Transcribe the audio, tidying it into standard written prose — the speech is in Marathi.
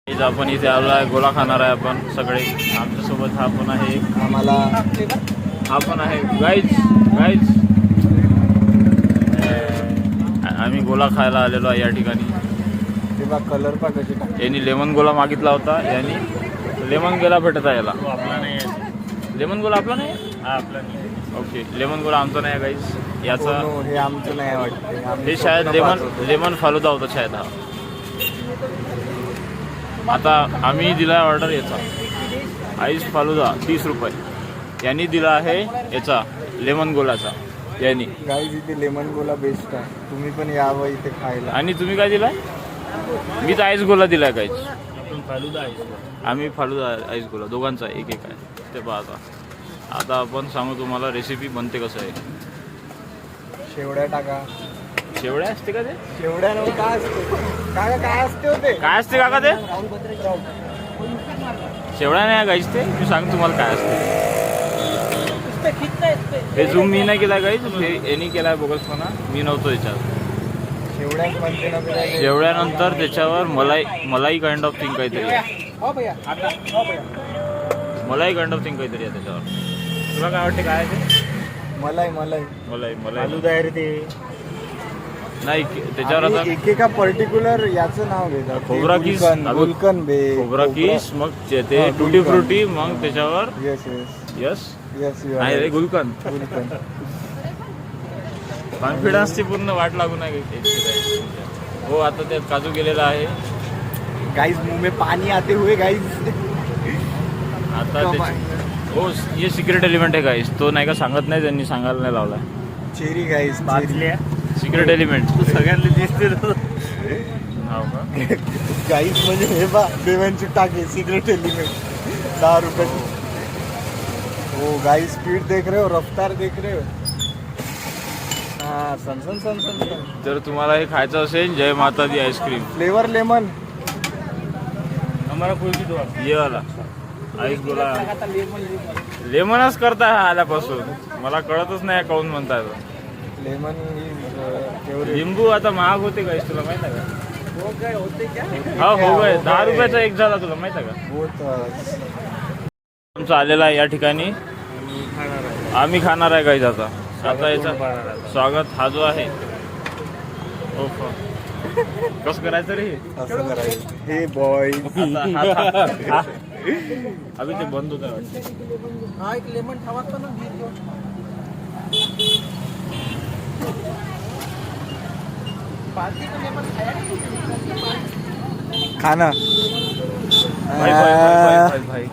इथं आपण इथे आलोय, गोला खाणार आहे आपण सगळे. आमच्यासोबत हा पण आहे, आम्हाला हा पण आहे. गाईज आम्ही गोला खायला आलेलो आहे या ठिकाणी. तेव्हा कलर पा कशी टाक. यांनी लेमन गोला मागितला होता, यांनी लेमन गोला भेटत आहे याला. आपला नाही आहे. लेमन गोला आपला नाही. हा आपला नाही. ओके, लेमन गोला आमचा नाही गाईज. याचा हो, हे आमचं नाही वाटतं. हे शायद लेमन फालुदा होता शायद हा. आता आम्ही दिला ऑर्डर याचा आईस फालुदा 30 रुपये. यांनी दिला आहे याचा लेमन गोलाचा यांनी. गाईज इथे लेमन गोला बेस्ट आहे, तुम्ही पण यावं इथे खायला. आणि तुम्ही काय दिलाय? मी तर आईस गोला दिलाय गाईज. आपण फालुदा आहे. आम्ही फालुदा आईस गोला दोघांचा एक एक आहे ते पाहता. आता आपण सांगू तुम्हाला रेसिपी बनते कसं आहे. शेवड्या टाका. शेवड्या असते का ते? शेवड्या नव्हे काय असते? काय असते होते? काय असते काका ते? शेवड्या नाही गाईज ते. मी सांगतो तुम्हाला काय असते. हे झूम मी नाही केला गाईज, हे यांनी केलाय बोगसपणा. मी नव्हतो याच्यात. शेवड्या म्हणते ना बिरा. शेवड्यानंतर त्याच्यावर मलाई काइंड ऑफ थिंग काहीतरी आहे. मलाई काइंड ऑफ थिंग काहीतरी आहे त्याच्यावर. तुला काय वाटते काय आहे ते? मलाई मलाई फालुदा आहे रे ते. नाही त्याच्यावर आता एकेका पर्टिक्युलर याचं नाव घेतात. खोबरा किस, गुलकन बे खोबरा किस, मग ते टुटी फ्रुटी, मग त्याच्यावर येस यस नाही रे गुलकन. कॉन्फिडन्सची पूर्ण वाट लागू नाही. हो, आता त्यात काजू गेलेला आहे. गाइस मुंह में पानी आते हुए गाइस. आता हो, हे सिक्रेट एलिमेंट आहे गाईस. तो नाही का सांगत नाही, त्यांनी सांगायला नाही लावला. Cherry guys. बाजल्या सिक्रेट एलिमेंट सगळ्यांना दिसते. हो का? गाइस म्हणजे हे बा देवांची टाके सिक्रेट एलिमेंट 10 रुपये. ओ गाइस स्पीड देख रहे हो, रफ्तार देख रहे हो. हाँ सन. जर तुम्हाला हे खायचं असेल, जय माता दी आईस्क्रीम फ्लेवर लेमन. आम्हाला कोणती दो ये वाला आईस गोला. लेमनच करताय हा आल्यापासून. मला कळतच नाही काऊन म्हणताय. लेमन लिंबू आता महाग होते का तुला माहित आहे का? हो गए 10 रुपयाचा एक झाला. तुला माहित आहे का? आमचं आलेला आहे या ठिकाणी. आम्ही खाणार आहे गाईज. आता याचा स्वागत हा जो आहे कसं करायचं रे? असं करायचं. हे बॉय अभि ते बंद होत वाटतं. हा एक लेमन ठेवायचं ना. खाना भाई